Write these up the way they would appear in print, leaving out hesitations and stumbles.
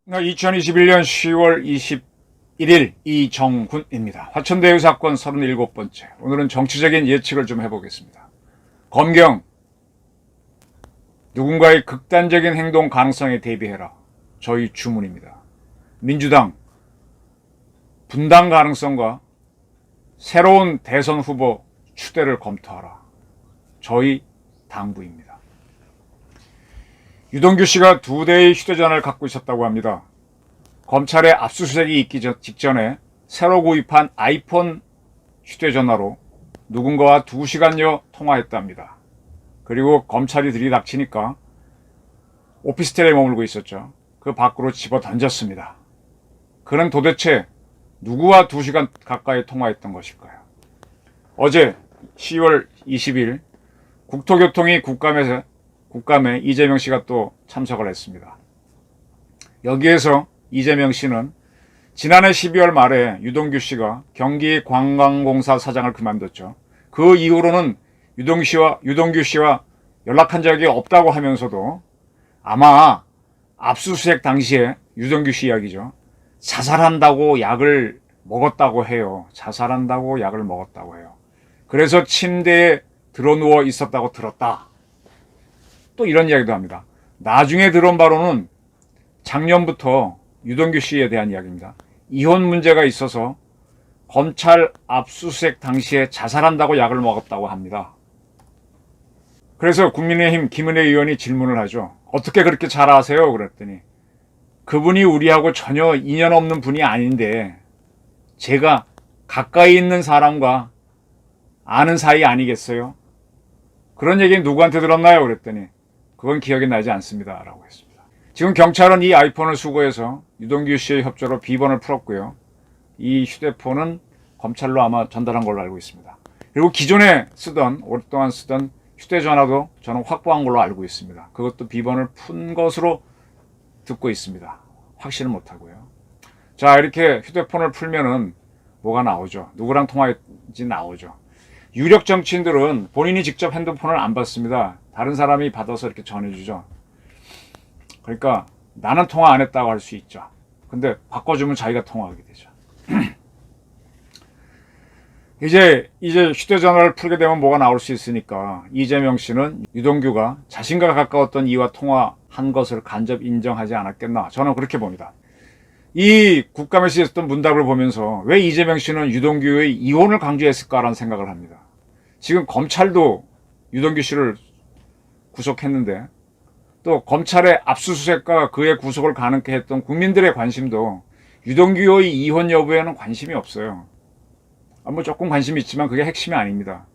2021년 10월 21일 이정훈입니다. 화천대유 사건 37번째. 오늘은 정치적인 예측을 좀 해보겠습니다. 검경, 누군가의 극단적인 행동 가능성에 대비해라. 저희 주문입니다. 민주당, 분당 가능성과 새로운 대선 후보 추대를 검토하라. 저희 당부입니다. 유동규 씨가 2대의 휴대전화를 갖고 있었다고 합니다. 검찰의 압수수색이 있기 직전에 새로 구입한 아이폰 휴대전화로 누군가와 2시간여 통화했답니다. 그리고 검찰이 들이닥치니까 오피스텔에 머물고 있었죠. 그 밖으로 집어 던졌습니다. 그는 도대체 누구와 2시간 가까이 통화했던 것일까요? 어제 10월 20일 국토교통위 국감에 이재명 씨가 또 참석을 했습니다. 여기에서 이재명 씨는 지난해 12월 말에 유동규 씨가 경기관광공사 사장을 그만뒀죠. 그 이후로는 유동규 씨와 연락한 적이 없다고 하면서도 아마 압수수색 당시에 유동규 씨 이야기죠. 자살한다고 약을 먹었다고 해요. 자살한다고 약을 먹었다고 해요. 그래서 침대에 드러누워 있었다고 들었다. 또 이런 이야기도 합니다. 나중에 들은 바로는 작년부터 유동규 씨에 대한 이야기입니다. 이혼 문제가 있어서 검찰 압수수색 당시에 자살한다고 약을 먹었다고 합니다. 그래서 국민의힘 김은혜 의원이 질문을 하죠. 어떻게 그렇게 잘 아세요? 그랬더니 그분이 우리하고 전혀 인연 없는 분이 아닌데 제가 가까이 있는 사람과 아는 사이 아니겠어요? 그런 얘기는 누구한테 들었나요? 그랬더니 그건 기억이 나지 않습니다. 라고 했습니다. 지금 경찰은 이 아이폰을 수거해서 유동규 씨의 협조로 비번을 풀었고요. 이 휴대폰은 검찰로 아마 전달한 걸로 알고 있습니다. 그리고 기존에 오랫동안 쓰던 휴대전화도 저는 확보한 걸로 알고 있습니다. 그것도 비번을 푼 것으로 듣고 있습니다. 확신은 못하고요. 자, 이렇게 휴대폰을 풀면은 뭐가 나오죠? 누구랑 통화했는지 나오죠. 유력 정치인들은 본인이 직접 핸드폰을 안 받습니다. 다른 사람이 받아서 이렇게 전해주죠. 그러니까 나는 통화 안 했다고 할 수 있죠. 근데 바꿔주면 자기가 통화하게 되죠. 이제 휴대전화를 풀게 되면 뭐가 나올 수 있으니까 이재명 씨는 유동규가 자신과 가까웠던 이와 통화한 것을 간접 인정하지 않았겠나. 저는 그렇게 봅니다. 이 국감에서 있었던 문답을 보면서 왜 이재명 씨는 유동규의 이혼을 강조했을까라는 생각을 합니다. 지금 검찰도 유동규 씨를 구속했는데 또 검찰의 압수수색과 그의 구속을 가능케 했던 국민들의 관심도 유동규의 이혼 여부에는 관심이 없어요. 뭐 조금 관심이 있지만 그게 핵심이 아닙니다.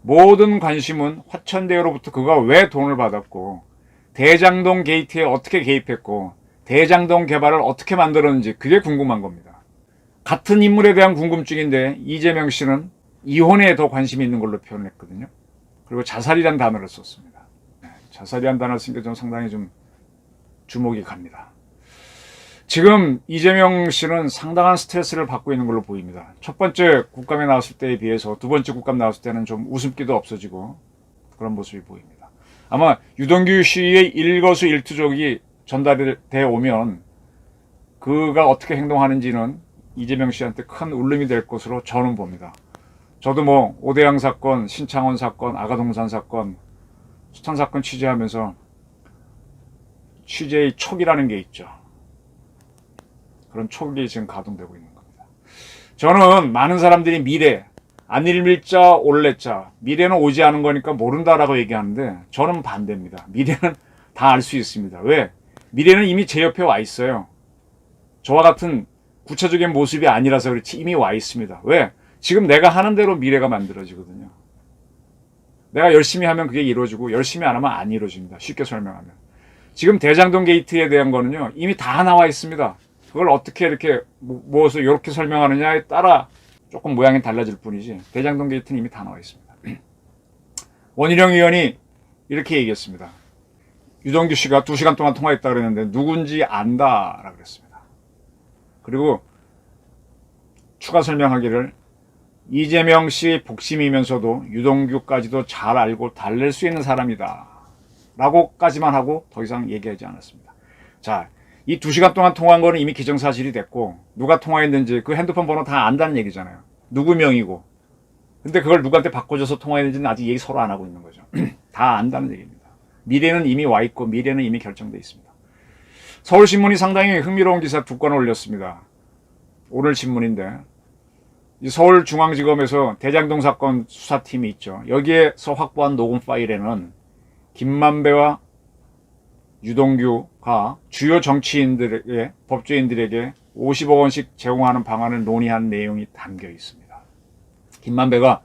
모든 관심은 화천대유로부터 그가 왜 돈을 받았고 대장동 게이트에 어떻게 개입했고 대장동 개발을 어떻게 만들었는지 그게 궁금한 겁니다. 같은 인물에 대한 궁금증인데 이재명 씨는 이혼에 더 관심이 있는 걸로 표현했거든요. 그리고 자살이란 단어를 썼습니다. 자살이란 단어를 쓴 게 좀 상당히 좀 주목이 갑니다. 지금 이재명 씨는 상당한 스트레스를 받고 있는 걸로 보입니다. 첫 번째 국감에 나왔을 때에 비해서 두 번째 국감 나왔을 때는 좀 웃음기도 없어지고 그런 모습이 보입니다. 아마 유동규 씨의 일거수일투족이 전달돼 오면 그가 어떻게 행동하는지는 이재명 씨한테 큰 울림이 될 것으로 저는 봅니다. 저도 뭐 오대양 사건, 신창원 사건, 아가동산 사건, 수탄 사건 취재하면서 취재의 촉이라는 게 있죠. 그런 촉이 지금 가동되고 있는 겁니다. 저는 많은 사람들이 미래, 안일밀자 올래자, 미래는 오지 않은 거니까 모른다라고 얘기하는데 저는 반대입니다. 미래는 다 알 수 있습니다. 왜? 미래는 이미 제 옆에 와 있어요. 저와 같은 구체적인 모습이 아니라서 그렇지 이미 와 있습니다. 왜? 지금 내가 하는 대로 미래가 만들어지거든요. 내가 열심히 하면 그게 이루어지고 열심히 안 하면 안 이루어집니다. 쉽게 설명하면. 지금 대장동 게이트에 대한 거는요. 이미 다 나와 있습니다. 그걸 어떻게 이렇게 모아서 이렇게 설명하느냐에 따라 조금 모양이 달라질 뿐이지 대장동 게이트는 이미 다 나와 있습니다. 원희룡 의원이 이렇게 얘기했습니다. 유동규 씨가 2시간 동안 통화했다 그랬는데 누군지 안다라고 그랬습니다. 그리고 추가 설명하기를 이재명 씨 복심이면서도 유동규까지도 잘 알고 달랠 수 있는 사람이다 라고까지만 하고 더 이상 얘기하지 않았습니다. 자, 이 2시간 동안 통화한 거는 이미 기정사실이 됐고 누가 통화했는지 그 핸드폰 번호 다 안다는 얘기잖아요. 누구 명이고. 근데 그걸 누구한테 바꿔줘서 통화했는지는 아직 얘기 서로 안 하고 있는 거죠. 다 안다는 얘기입니다. 미래는 이미 와 있고 미래는 이미 결정돼 있습니다. 서울신문이 상당히 흥미로운 기사 2건을 올렸습니다. 오늘 신문인데 이 서울중앙지검에서 대장동 사건 수사팀이 있죠. 여기에서 확보한 녹음 파일에는 김만배와 유동규가 주요 정치인들에게 법조인들에게 50억 원씩 제공하는 방안을 논의한 내용이 담겨 있습니다. 김만배가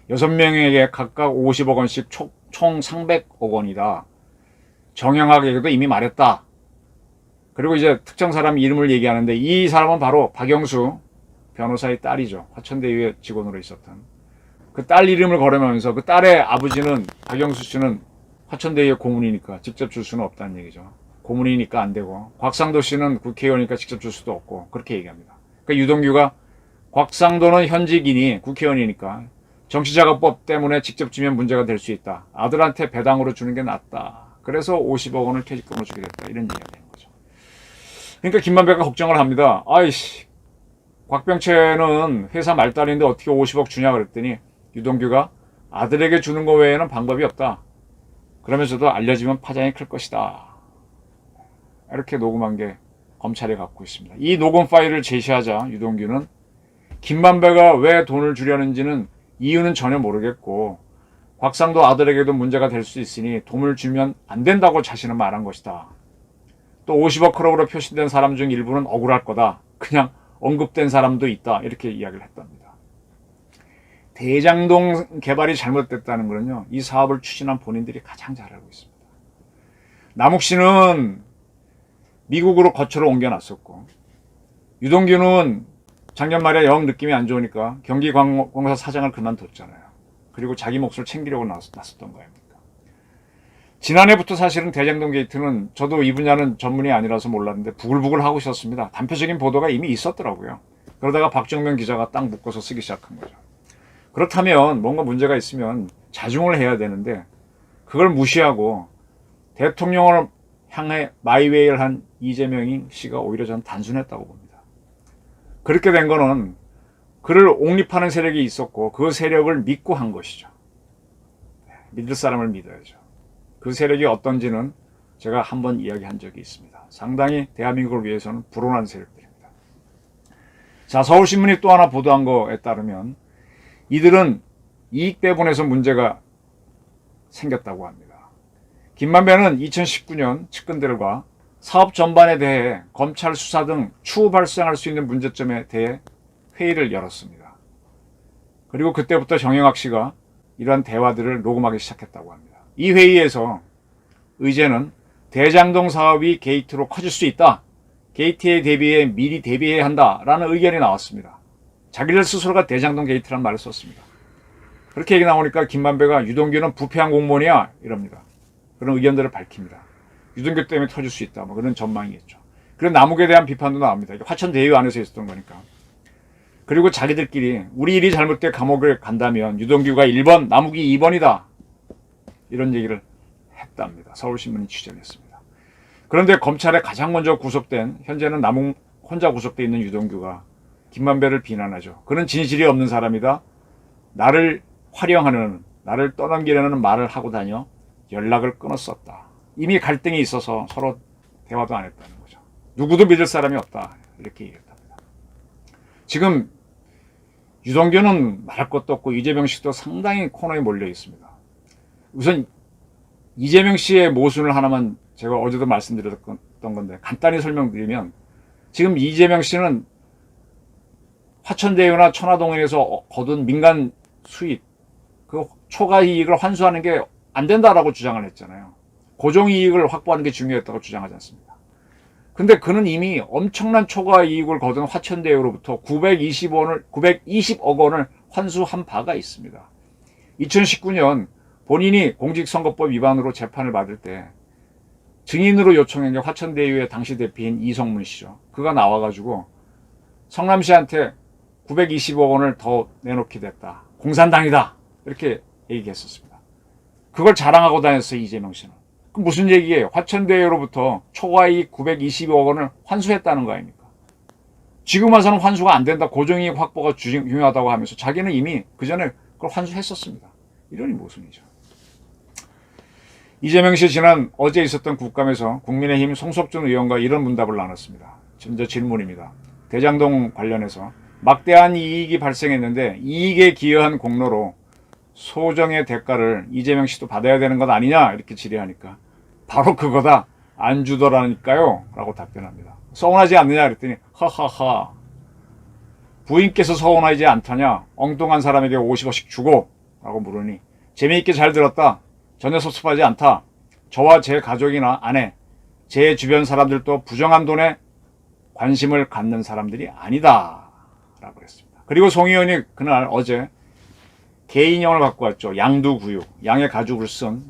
6명에게 각각 50억 원씩 총 300억 원이다. 정영학에게도 이미 말했다. 그리고 이제 특정 사람 이름을 얘기하는데 이 사람은 바로 박영수 변호사의 딸이죠. 화천대유의 직원으로 있었던. 그 딸 이름을 거론하면서 그 딸의 아버지는 박영수 씨는 화천대유의 고문이니까 직접 줄 수는 없다는 얘기죠. 고문이니까 안 되고 곽상도 씨는 국회의원이니까 직접 줄 수도 없고 그렇게 얘기합니다. 그러니까 유동규가 곽상도는 현직이니 국회의원이니까 정치자금법 때문에 직접 주면 문제가 될 수 있다. 아들한테 배당으로 주는 게 낫다. 그래서 50억 원을 퇴직금으로 주게 됐다. 이런 얘기가 되는 거죠. 그러니까 김만배가 걱정을 합니다. 아이씨, 곽병채는 회사 말단인데 어떻게 50억 주냐 그랬더니 유동규가 아들에게 주는 거 외에는 방법이 없다. 그러면서도 알려지면 파장이 클 것이다. 이렇게 녹음한 게 검찰이 갖고 있습니다. 이 녹음 파일을 제시하자 유동규는 김만배가 왜 돈을 주려는지는 이유는 전혀 모르겠고 곽상도 아들에게도 문제가 될 수 있으니 돈을 주면 안 된다고 자신은 말한 것이다. 또 50억 크로브로 표시된 사람 중 일부는 억울할 거다. 그냥 언급된 사람도 있다. 이렇게 이야기를 했답니다. 대장동 개발이 잘못됐다는 거는요. 이 사업을 추진한 본인들이 가장 잘 알고 있습니다. 남욱 씨는 미국으로 거처를 옮겨놨었고 유동규는 작년 말에 영 느낌이 안 좋으니까 경기광공사 사장을 그만뒀잖아요. 그리고 자기 몫을 챙기려고 나섰던 거아닙니까. 지난해부터 사실은 대장동 게이트는 저도 이 분야는 전문이 아니라서 몰랐는데 부글부글 하고 있었습니다. 단편적인 보도가 이미 있었더라고요. 그러다가 박정명 기자가 딱 묶어서 쓰기 시작한 거죠. 그렇다면 뭔가 문제가 있으면 자중을 해야 되는데 그걸 무시하고 대통령을 향해 마이웨이를 한 이재명 씨가 오히려 저는 단순했다고 봅니다. 그렇게 된 거는 그를 옹립하는 세력이 있었고 그 세력을 믿고 한 것이죠. 믿을 사람을 믿어야죠. 그 세력이 어떤지는 제가 한번 이야기한 적이 있습니다. 상당히 대한민국을 위해서는 불온한 세력들입니다. 자, 서울신문이 또 하나 보도한 거에 따르면 이들은 이익 배분에서 문제가 생겼다고 합니다. 김만배는 2019년 측근들과 사업 전반에 대해 검찰 수사 등 추후 발생할 수 있는 문제점에 대해 회의를 열었습니다. 그리고 그때부터 정영학 씨가 이러한 대화들을 녹음하기 시작했다고 합니다. 이 회의에서 의제는 대장동 사업이 게이트로 커질 수 있다. 게이트에 대비해 미리 대비해야 한다라는 의견이 나왔습니다. 자기들 스스로가 대장동 게이트라는 말을 썼습니다. 그렇게 얘기 나오니까 김만배가 유동규는 부패한 공무원이야 이럽니다. 그런 의견들을 밝힙니다. 유동규 때문에 터질 수 있다. 뭐 그런 전망이겠죠. 그리고 남욱에 대한 비판도 나옵니다. 화천대유 안에서 있었던 거니까. 그리고 자기들끼리 우리 일이 잘못돼 감옥을 간다면 유동규가 1번, 남욱이 2번이다. 이런 얘기를 했답니다. 서울신문이 취재를 했습니다. 그런데 검찰에 가장 먼저 구속된 현재는 남욱 혼자 구속돼 있는 유동규가 김만배를 비난하죠. 그는 진실이 없는 사람이다. 나를 활용하는, 나를 떠넘기려는 말을 하고 다녀 연락을 끊었었다. 이미 갈등이 있어서 서로 대화도 안 했다는 거죠. 누구도 믿을 사람이 없다. 이렇게 얘기했답니다. 지금 유동규는 말할 것도 없고 이재명 씨도 상당히 코너에 몰려 있습니다. 우선 이재명 씨의 모순을 하나만 제가 어제도 말씀드렸던 건데 간단히 설명드리면 지금 이재명 씨는 화천대유나 천화동인에서 거둔 민간 수익, 그 초과 이익을 환수하는 게 안 된다라고 주장을 했잖아요. 고정이익을 확보하는 게 중요했다고 주장하지 않습니다. 근데 그는 이미 엄청난 초과 이익을 거둔 화천대유로부터 920억 원을 환수한 바가 있습니다. 2019년 본인이 공직선거법 위반으로 재판을 받을 때 증인으로 요청한 게 화천대유의 당시 대표인 이성문 씨죠. 그가 나와가지고 성남 씨한테 920억 원을 더 내놓게 됐다. 공산당이다. 이렇게 얘기했었습니다. 그걸 자랑하고 다녔어요, 이재명 씨는. 그럼 무슨 얘기예요? 화천대유로부터 초과이익 920억 원을 환수했다는 거 아닙니까? 지금 와서는 환수가 안 된다. 고정이익 확보가 중요하다고 하면서 자기는 이미 그 전에 그걸 환수했었습니다. 이러니 모순이죠. 이재명 씨 지난 어제 있었던 국감에서 국민의힘 송석준 의원과 이런 문답을 나눴습니다. 먼저 질문입니다. 대장동 관련해서 막대한 이익이 발생했는데 이익에 기여한 공로로 소정의 대가를 이재명 씨도 받아야 되는 것 아니냐 이렇게 질의하니까 바로 그거다 안 주더라니까요 라고 답변합니다. 서운하지 않느냐 그랬더니 하하하 부인께서 서운하지 않다냐 엉뚱한 사람에게 50억씩 주고 라고 물으니 재미있게 잘 들었다. 전혀 섭섭하지 않다. 저와 제 가족이나 아내 제 주변 사람들도 부정한 돈에 관심을 갖는 사람들이 아니다 라고 했습니다. 그리고 송 의원이 그날 어제 개인형을 갖고 왔죠. 양두구육 양의 가죽을 쓴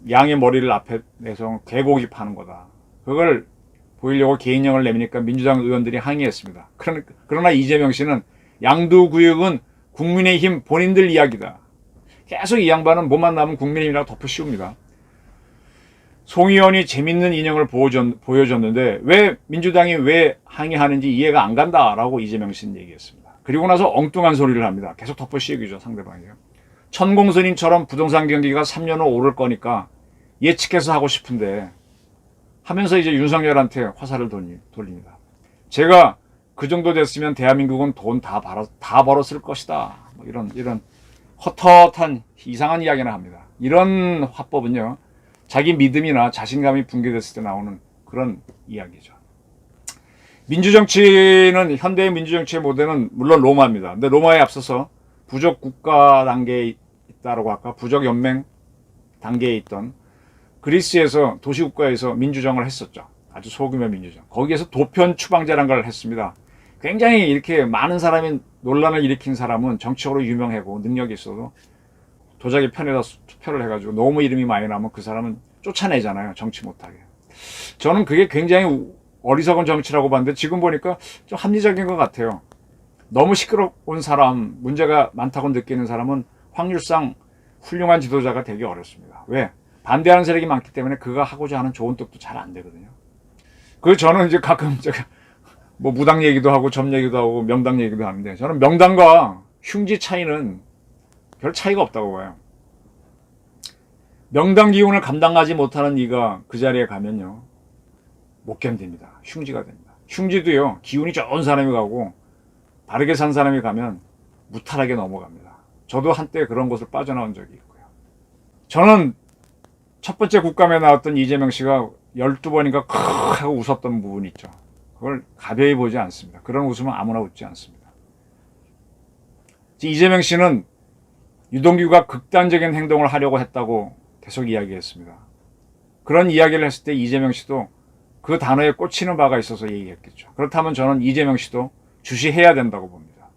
양의 머리를 앞에 내서 개고기 파는 거다. 그걸 보이려고 개인형을 내미니까 민주당 의원들이 항의했습니다. 그러나 이재명 씨는 양두구육은 국민의힘 본인들 이야기다. 계속 이 양반은 뭐만 나면 국민의힘이라고 덮어 씌웁니다. 송 의원이 재밌는 인형을 보여줬는데 왜 민주당이 왜 항의하는지 이해가 안 간다라고 이재명 씨는 얘기했습니다. 그리고 나서 엉뚱한 소리를 합니다. 계속 덮어 씌우기죠, 상대방이요. 천공스님처럼 부동산 경기가 3년 후 오를 거니까 예측해서 하고 싶은데 하면서 이제 윤석열한테 화살을 돌립니다. 제가 그 정도 됐으면 대한민국은 돈 다 벌었을 것이다. 뭐 이런 헛헛한 이상한 이야기나 합니다. 이런 화법은요, 자기 믿음이나 자신감이 붕괴됐을 때 나오는 그런 이야기죠. 민주정치는 현대의 민주정치의 모델은 물론 로마입니다. 근데 로마에 앞서서 부족 국가 단계에 있다라고 할까, 부족 연맹 단계에 있던 그리스에서 도시국가에서 민주정을 했었죠. 아주 소규모 민주정. 거기에서 도편 추방제라는 걸 했습니다. 굉장히 이렇게 많은 사람이 논란을 일으킨 사람은 정치적으로 유명하고 능력이 있어도 도자기 편에다 투표를 해가지고 너무 이름이 많이 나면 그 사람은 쫓아내잖아요. 정치 못하게. 저는 그게 굉장히 어리석은 정치라고 봤는데 지금 보니까 좀 합리적인 것 같아요. 너무 시끄러운 사람, 문제가 많다고 느끼는 사람은 확률상 훌륭한 지도자가 되기 어렵습니다. 왜? 반대하는 세력이 많기 때문에 그가 하고자 하는 좋은 뜻도 잘 안 되거든요. 그래서 저는 이제 가끔 제가 뭐 무당 얘기도 하고 점 얘기도 하고 명당 얘기도 하는데 저는 명당과 흉지 차이는 별 차이가 없다고 봐요. 명당 기운을 감당하지 못하는 이가 그 자리에 가면요 못 견딥니다. 흉지가 됩니다. 흉지도요 기운이 좋은 사람이 가고 바르게 산 사람이 가면 무탈하게 넘어갑니다. 저도 한때 그런 곳을 빠져나온 적이 있고요. 저는 첫 번째 국감에 나왔던 이재명 씨가 12번인가 크 하고 웃었던 부분이 있죠. 그걸 가벼이 보지 않습니다. 그런 웃음은 아무나 웃지 않습니다. 이재명 씨는 유동규가 극단적인 행동을 하려고 했다고 계속 이야기했습니다. 그런 이야기를 했을 때 이재명 씨도 그 단어에 꽂히는 바가 있어서 얘기했겠죠. 그렇다면 저는 이재명 씨도 주시해야 된다고 봅니다.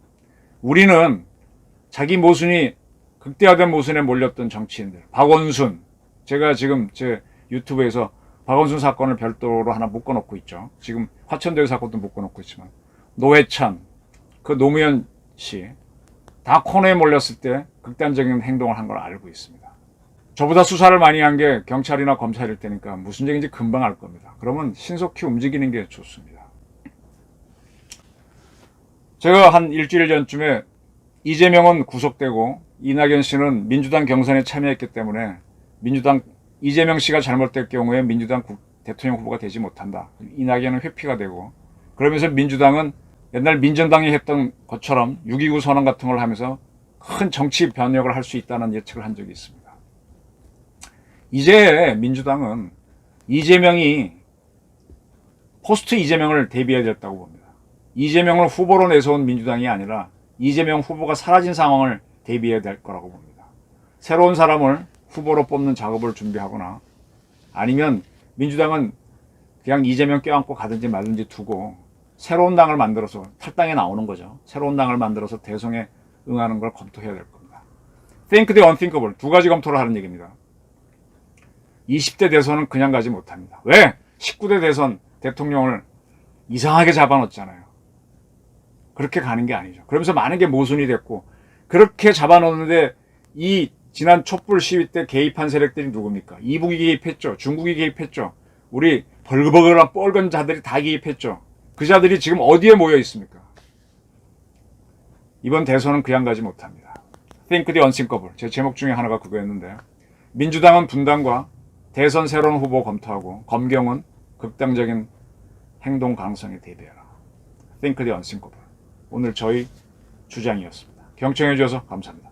우리는 자기 모순이 극대화된 모순에 몰렸던 정치인들, 박원순, 제가 지금 제 유튜브에서 박원순 사건을 별도로 하나 묶어놓고 있죠. 지금 화천대유 사건도 묶어놓고 있지만 노회찬, 그 노무현 씨 다 코너에 몰렸을 때 극단적인 행동을 한 걸 알고 있습니다. 저보다 수사를 많이 한 게 경찰이나 검찰일 테니까 무슨 얘기인지 금방 알 겁니다. 그러면 신속히 움직이는 게 좋습니다. 제가 한 일주일 전쯤에 이재명은 구속되고 이낙연 씨는 민주당 경선에 참여했기 때문에 이재명 씨가 잘못될 경우에 민주당 대통령 후보가 되지 못한다. 이낙연은 회피가 되고 그러면서 민주당은 옛날 민정당이 했던 것처럼 6.29 선언 같은 걸 하면서 큰 정치 변혁을 할 수 있다는 예측을 한 적이 있습니다. 이제 민주당은 이재명이 포스트 이재명을 대비해야 됐다고 봅니다. 이재명을 후보로 내세운 민주당이 아니라 이재명 후보가 사라진 상황을 대비해야 될 거라고 봅니다. 새로운 사람을 후보로 뽑는 작업을 준비하거나 아니면 민주당은 그냥 이재명 껴안고 가든지 말든지 두고 새로운 당을 만들어서 탈당에 나오는 거죠. 새로운 당을 만들어서 대선에 응하는 걸 검토해야 될 겁니다. Think the unthinkable. 두 가지 검토를 하는 얘기입니다. 20대 대선은 그냥 가지 못합니다. 왜? 19대 대선 대통령을 이상하게 잡아놓잖아요. 그렇게 가는 게 아니죠. 그러면서 많은 게 모순이 됐고 그렇게 잡아놓는데 이 지난 촛불 시위 때 개입한 세력들이 누굽니까? 이북이 개입했죠. 중국이 개입했죠. 우리 벌거벗은 뻘건 자들이 다 개입했죠. 그 자들이 지금 어디에 모여 있습니까? 이번 대선은 그냥 가지 못합니다. Think the unthinkable. 제 제목 중에 하나가 그거였는데 민주당은 분당과 대선 새로운 후보 검토하고 검경은 극단적인 행동 가능성에 대비해라. Think the unthinkable. 오늘 저희 주장이었습니다. 경청해 주셔서 감사합니다.